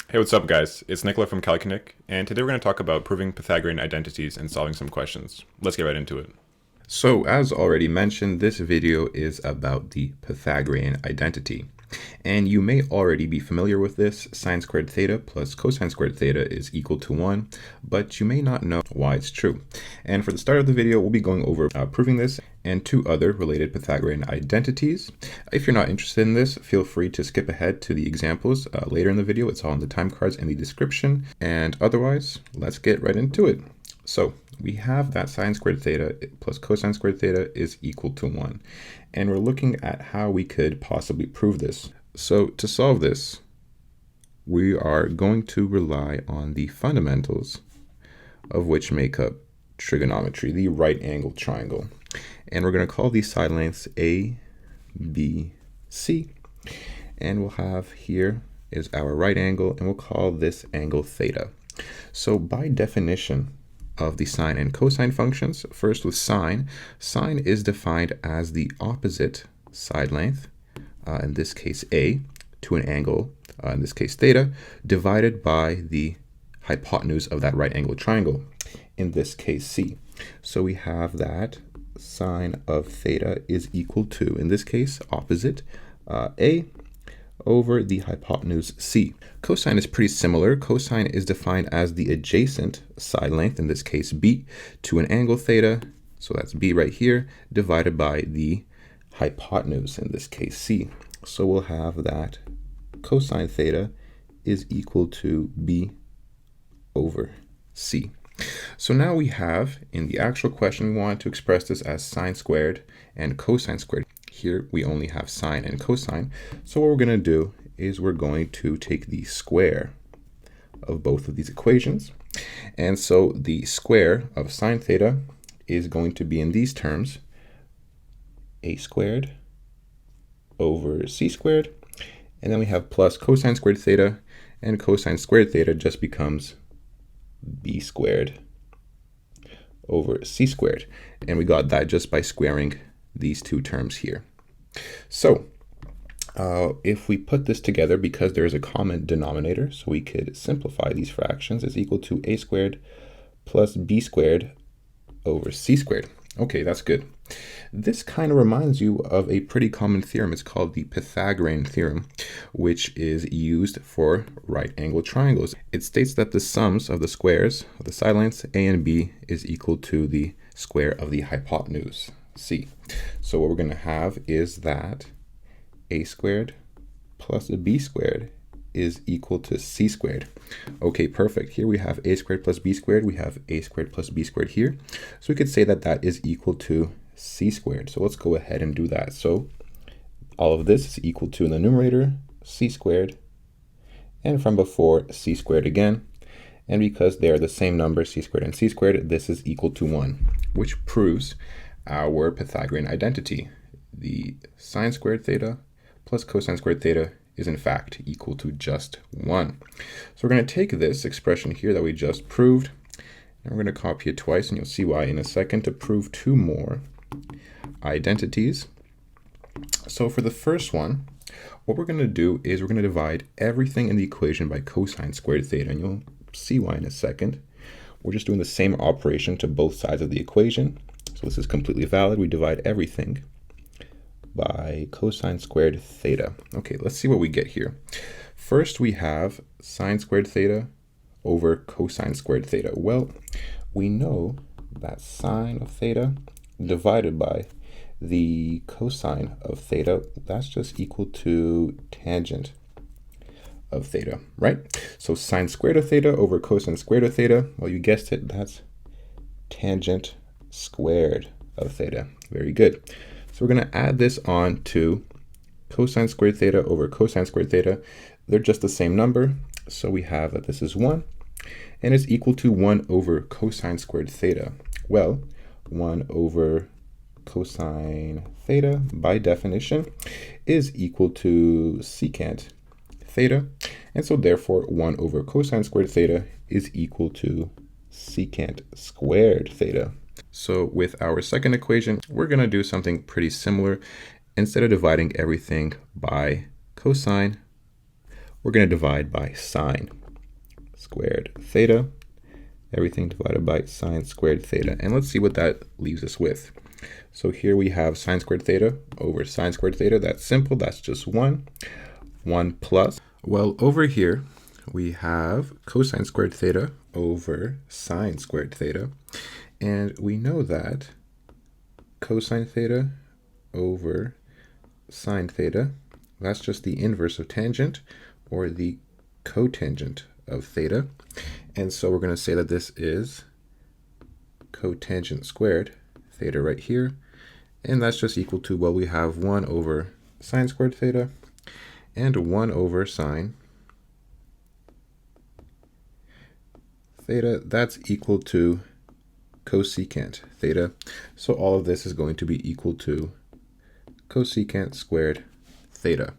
Hey, what's up, guys? It's Nicola from Calcunic, and today we're going to talk about proving Pythagorean identities and solving some questions. Let's get right into it. So, as already mentioned, this video is about the Pythagorean identity. And you may already be familiar with this. Sine squared theta plus cosine squared theta is equal to 1, but you may not know why it's true. And for the start of the video, we'll be going over proving this and two other related Pythagorean identities. If you're not interested in this, feel free to skip ahead to the examples later in the video. It's all in the time cards in the description. And otherwise, let's get right into it. So we have that sine squared theta plus cosine squared theta is equal to 1. And we're looking at how we could possibly prove this. So to solve this, we are going to rely on the fundamentals of which make up trigonometry, the right angle triangle. And we're going to call these side lengths A, B, C. And we'll have here is our right angle, and we'll call this angle theta. So by definition of the sine and cosine functions, first with sine is defined as the opposite side length, in this case A, to an angle, in this case theta, divided by the hypotenuse of that right angle triangle, in this case C. So we have that sine of theta is equal to, in this case, opposite A over the hypotenuse C. Cosine is pretty similar. Cosine is defined as the adjacent side length, in this case B, to an angle theta, so that's B right here, divided by the hypotenuse, in this case C. So we'll have that cosine theta is equal to B over C. So now we have, in the actual question, we want to express this as sine squared and cosine squared. Here we only have sine and cosine. So what we're going to do is we're going to take the square of both of these equations. And so the square of sine theta is going to be in these terms, a squared over c squared. And then we have plus cosine squared theta, and cosine squared theta just becomes b squared over c squared. And we got that just by squaring these two terms here. So if we put this together, because there is a common denominator, so we could simplify these fractions, is equal to a squared plus b squared over c squared. Okay, that's good. This kind of reminds you of a pretty common theorem. It's called the Pythagorean theorem, which is used for right angle triangles. It states that the sums of the squares of the side lengths a and b is equal to the square of the hypotenuse C. So what we're going to have is that a squared plus b squared is equal to c squared. Okay, perfect. Here we have a squared plus b squared. We have a squared plus b squared here. So we could say that that is equal to c squared. So let's go ahead and do that. So all of this is equal to, in the numerator, c squared, and from before, c squared again. And because they're the same number, c squared and c squared, this is equal to 1, which proves our Pythagorean identity. The sine squared theta plus cosine squared theta is in fact equal to just 1. So we're going to take this expression here that we just proved, and we're going to copy it twice, and you'll see why in a second, to prove two more identities. So for the first one, what we're going to do is we're going to divide everything in the equation by cosine squared theta, and you'll see why in a second. We're just doing the same operation to both sides of the equation. So this is completely valid. We divide everything by cosine squared theta. Okay, let's see what we get here. First, we have sine squared theta over cosine squared theta. Well, we know that sine of theta divided by the cosine of theta, that's just equal to tangent of theta, right? So sine squared of theta over cosine squared of theta, well, you guessed it, that's tangent squared of theta. Very good. So we're going to add this on to cosine squared theta over cosine squared theta. They're just the same number, so we have that this is 1, and it's equal to 1 over cosine squared theta. Well, 1 over cosine theta, by definition, is equal to secant theta, and so therefore 1 over cosine squared theta is equal to secant squared theta. So with our second equation, we're going to do something pretty similar. Instead of dividing everything by cosine, we're going to divide by sine squared theta. Everything divided by sine squared theta. And let's see what that leaves us with. So here we have sine squared theta over sine squared theta. That's simple. That's just 1. 1 plus. Well, over here, we have cosine squared theta over sine squared theta. And we know that cosine theta over sine theta, that's just the inverse of tangent, or the cotangent of theta. And so we're going to say that this is cotangent squared theta right here. And that's just equal to, well, we have 1 over sine squared theta and 1 over sine theta. That's equal to cosecant theta. So all of this is going to be equal to cosecant squared theta,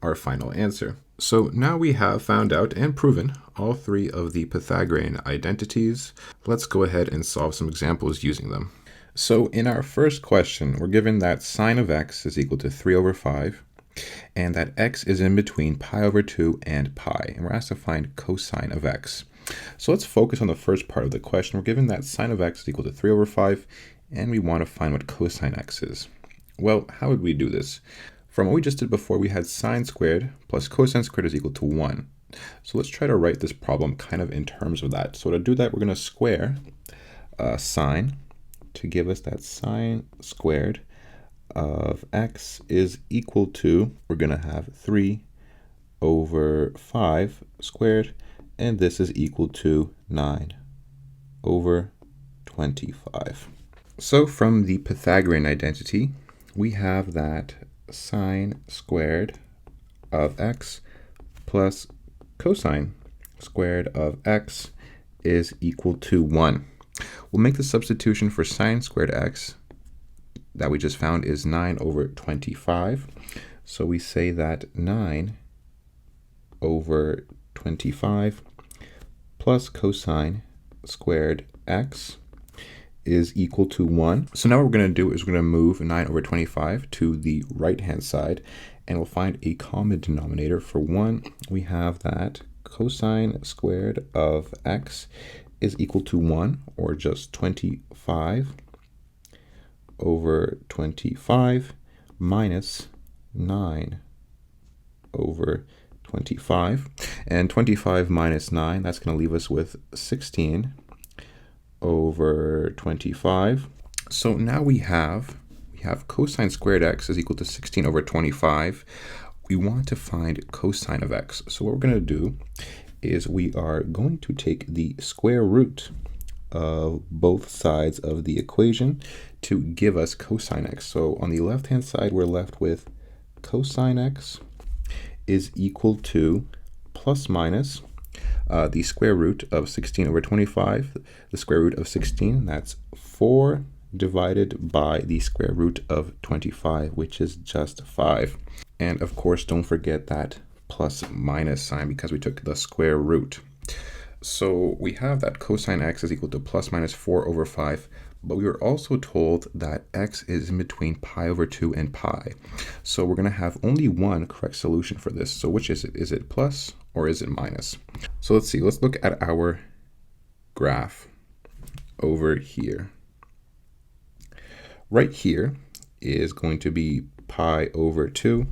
our final answer. So now we have found out and proven all 3 of the Pythagorean identities. Let's go ahead and solve some examples using them. So in our first question, we're given that sine of x is equal to 3 over 5, and that x is in between pi over 2 and pi, and we're asked to find cosine of x. So let's focus on the first part of the question. We're given that sine of x is equal to 3 over 5, and we want to find what cosine x is. Well, how would we do this? From what we just did before, we had sine squared plus cosine squared is equal to 1. So let's try to write this problem kind of in terms of that. So to do that, we're going to square sine to give us that sine squared of x is equal to, we're going to have 3 over 5 squared, and this is equal to 9 over 25. So from the Pythagorean identity, we have that sine squared of x plus cosine squared of x is equal to 1. We'll make the substitution for sine squared x that we just found is 9 over 25. So we say that 9 over 25 plus cosine squared x is equal to 1. So now what we're going to do is we're going to move 9 over 25 to the right-hand side, and we'll find a common denominator. For 1, we have that cosine squared of x is equal to 1, or just 25 over 25 minus 9 over 25. And 25 minus 9, that's going to leave us with 16 over 25. So now we have cosine squared x is equal to 16 over 25. We want to find cosine of x. So what we're going to do is we are going to take the square root of both sides of the equation to give us cosine x. So on the left-hand side, we're left with cosine x is equal to plus minus the square root of 16 over 25, the square root of 16, that's 4 divided by the square root of 25, which is just 5. And of course, don't forget that plus minus sign because we took the square root. So we have that cosine x is equal to plus minus 4 over 5, but we were also told that x is in between pi over 2 and pi. So we're going to have only one correct solution for this. So which is it? Is it plus or is it minus? So let's see. Let's look at our graph over here. Right here is going to be pi over 2,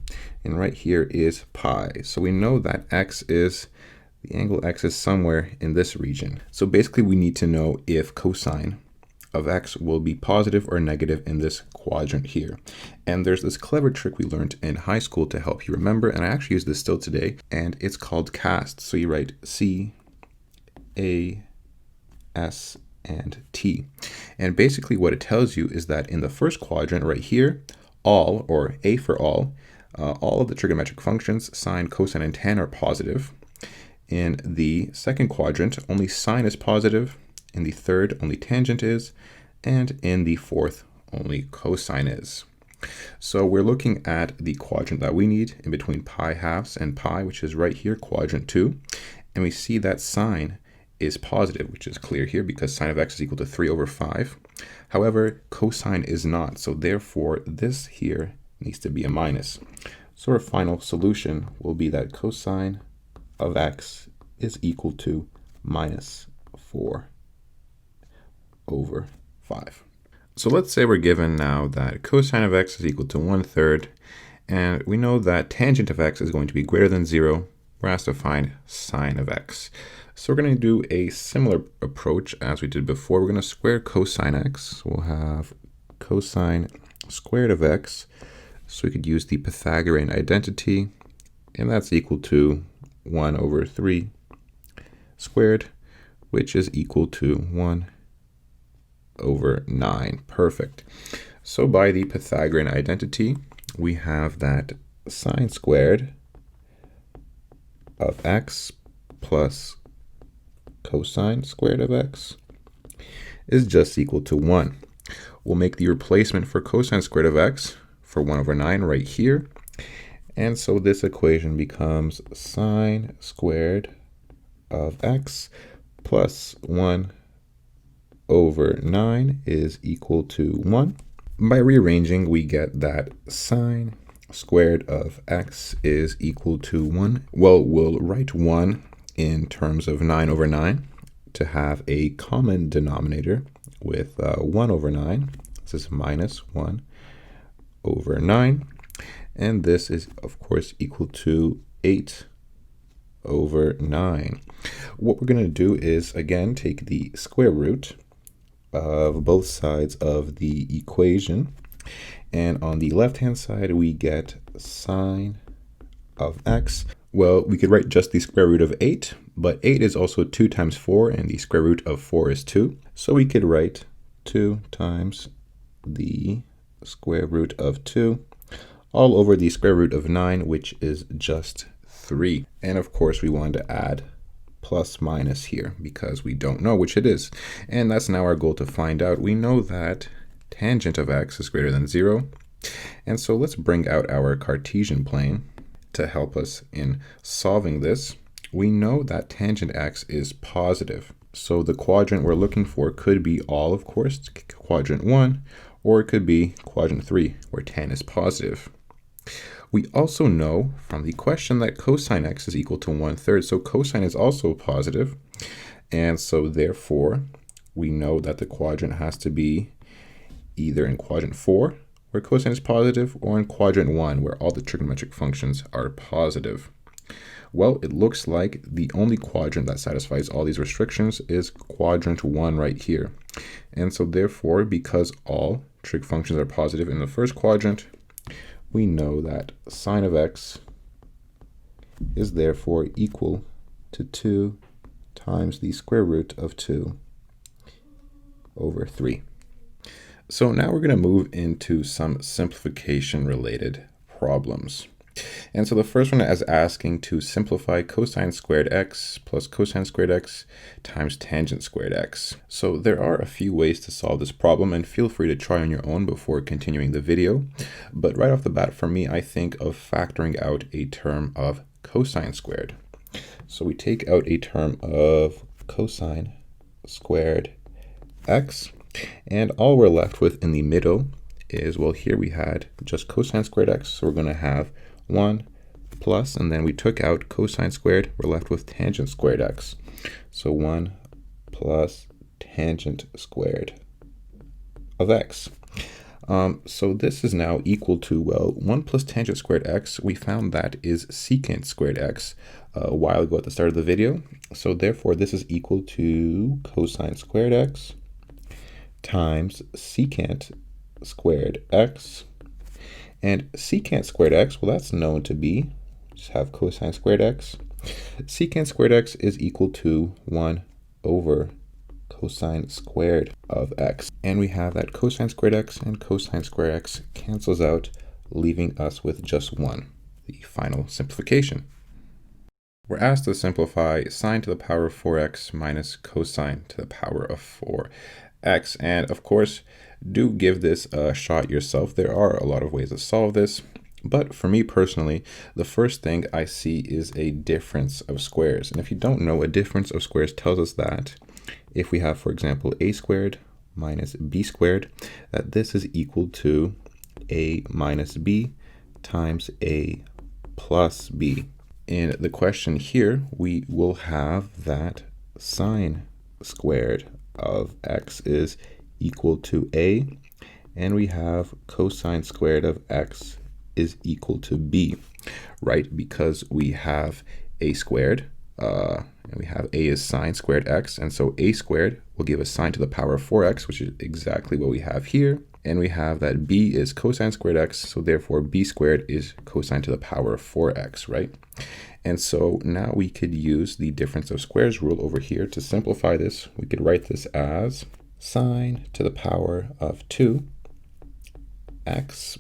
and right here is pi. So we know that the angle x is somewhere in this region. So basically we need to know if cosine of x will be positive or negative in this quadrant here. And there's this clever trick we learned in high school to help you remember, and I actually use this still today, and it's called cast. So you write C, A, S, and T. And basically what it tells you is that in the first quadrant right here, all, or A for all of the trigonometric functions, sine, cosine, and tan are positive. In the second quadrant, only sine is positive. In the third, only tangent is. And in the fourth, only cosine is. So we're looking at the quadrant that we need in between pi halves and pi, which is right here, quadrant 2. And we see that sine is positive, which is clear here because sine of x is equal to 3 over 5. However, cosine is not. So therefore, this here needs to be a minus. So our final solution will be that cosine of x is equal to minus 4 over 5. So let's say we're given now that cosine of x is equal to 1/3, and we know that tangent of x is going to be greater than 0. We're asked to find sine of x. So we're going to do a similar approach as we did before. We're going to square cosine x. We'll have cosine squared of x. So we could use the Pythagorean identity, and that's equal to 1 over 3 squared, which is equal to 1 over 9. Perfect. So by the Pythagorean identity, we have that sine squared of x plus cosine squared of x is just equal to 1. We'll make the replacement for cosine squared of x for 1 over 9 right here. And so this equation becomes sine squared of x plus 1 over 9 is equal to 1. By rearranging, we get that sine squared of x is equal to 1. Well, we'll write 1 in terms of 9 over 9 to have a common denominator with 1 over 9. This is minus 1 over 9. And this is, of course, equal to 8 over 9. What we're going to do is, again, take the square root of both sides of the equation. And on the left-hand side, we get sine of x. Well, we could write just the square root of 8, but 8 is also 2 times 4, and the square root of 4 is 2. So we could write 2 times the square root of 2 all over the square root of 9, which is just 3. And of course, we want to add plus minus here because we don't know which it is. And that's now our goal to find out. We know that tangent of x is greater than 0. And so let's bring out our Cartesian plane to help us in solving this. We know that tangent x is positive. So the quadrant we're looking for could be all, of course, quadrant 1, or it could be quadrant 3, where tan is positive. We also know from the question that cosine x is equal to 1/3. So cosine is also positive. And so therefore, we know that the quadrant has to be either in quadrant 4, where cosine is positive, or in quadrant 1, where all the trigonometric functions are positive. Well, it looks like the only quadrant that satisfies all these restrictions is quadrant 1 right here. And so therefore, because all trig functions are positive in the first quadrant, we know that sine of x is therefore equal to 2 times the square root of 2 over 3. So now we're going to move into some simplification related problems. And so the first one is asking to simplify cosine squared x plus cosine squared x times tangent squared x. So there are a few ways to solve this problem, and feel free to try on your own before continuing the video. But right off the bat, for me, I think of factoring out a term of cosine squared. So we take out a term of cosine squared x, and all we're left with in the middle is, well, here we had just cosine squared x, so we're going to have 1 plus, and then we took out cosine squared, we're left with tangent squared x. So 1 plus tangent squared of x. So this is now equal to, well, 1 plus tangent squared x, we found that is secant squared x a while ago at the start of the video. So therefore, this is equal to cosine squared x times secant squared x. And secant squared x, well, that's known to be, just have cosine squared x. Secant squared x is equal to 1 over cosine squared of x. And we have that cosine squared x and cosine squared x cancels out, leaving us with just 1, the final simplification. We're asked to simplify sine to the power of 4x minus cosine to the power of 4x. And of course, do give this a shot yourself. There are a lot of ways to solve this, but for me personally, the first thing I see is a difference of squares. And if you don't know, a difference of squares tells us that if we have, for example, a squared minus b squared, that this is equal to a minus b times a plus b. In the question here, we will have that sine squared of x is equal to a, and we have cosine squared of x is equal to b, right? Because we have a squared, and we have a is sine squared x, and so a squared will give us sine to the power of 4x, which is exactly what we have here. And we have that b is cosine squared x, so therefore b squared is cosine to the power of 4x, right? And so now we could use the difference of squares rule over here to simplify this. We could write this as sine to the power of 2x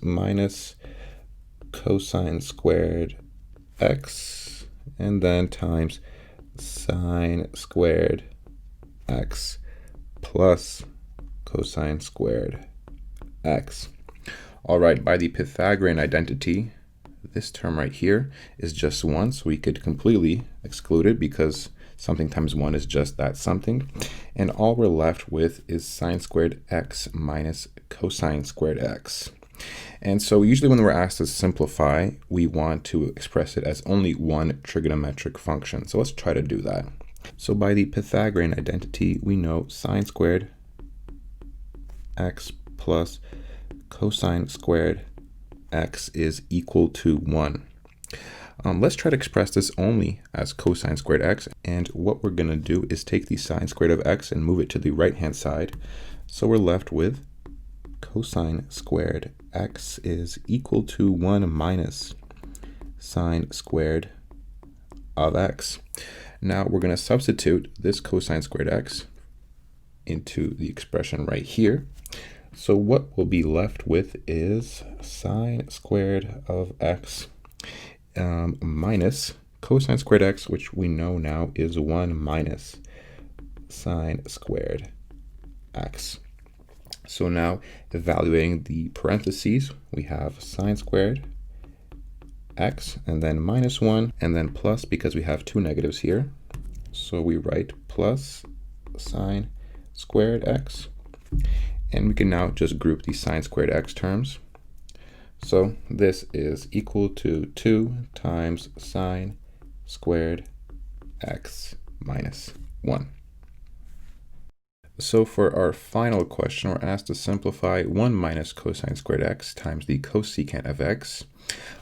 minus cosine squared x, and then times sine squared x plus cosine squared x. All right, by the Pythagorean identity, this term right here is just 1, so we could completely exclude it because something times 1 is just that something. And all we're left with is sine squared x minus cosine squared x. And so usually when we're asked to simplify, we want to express it as only one trigonometric function. So let's try to do that. So by the Pythagorean identity, we know sine squared x plus cosine squared x is equal to 1. Let's try to express this only as cosine squared x. And what we're going to do is take the sine squared of x and move it to the right-hand side. So we're left with cosine squared x is equal to 1 minus sine squared of x. Now we're going to substitute this cosine squared x into the expression right here. So what we'll be left with is sine squared of x minus cosine squared x, which we know now is 1 minus sine squared x. So now evaluating the parentheses, we have sine squared x and then minus 1 and then plus because we have two negatives here. So we write plus sine squared x. And we can now just group the sine squared x terms. So this is equal to 2 times sine squared x minus 1. So for our final question, we're asked to simplify 1 minus cosine squared x times the cosecant of x.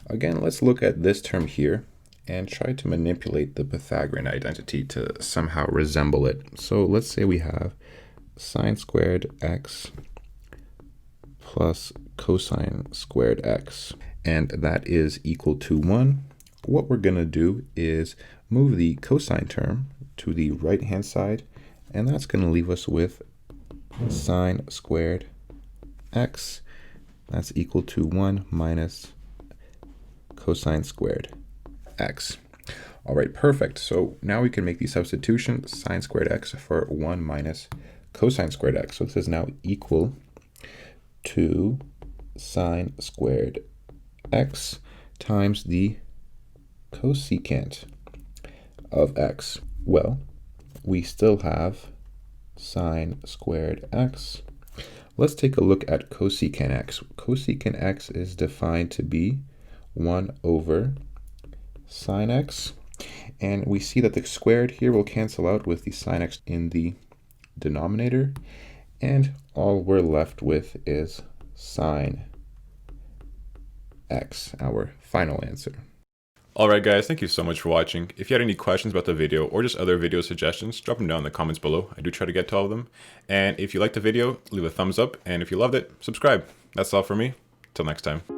Again, let's look at this term here and try to manipulate the Pythagorean identity to somehow resemble it. So let's say we have sine squared x plus cosine squared x, and that is equal to 1. What we're going to do is move the cosine term to the right-hand side, and that's going to leave us with sine squared x. That's equal to 1 minus cosine squared x. All right, perfect. So now we can make the substitution, sine squared x for 1 minus cosine squared x. So this is now equal to sine squared x times the cosecant of x. Well, we still have sine squared x. Let's take a look at cosecant x. Cosecant x is defined to be 1 over sine x. And we see that the squared here will cancel out with the sine x in the denominator. And all we're left with is sine x, our final answer. Alright guys, thank you so much for watching. If you had any questions about the video or just other video suggestions, drop them down in the comments below. I do try to get to all of them. And if you liked the video, leave a thumbs up. And if you loved it, subscribe. That's all for me. Till next time.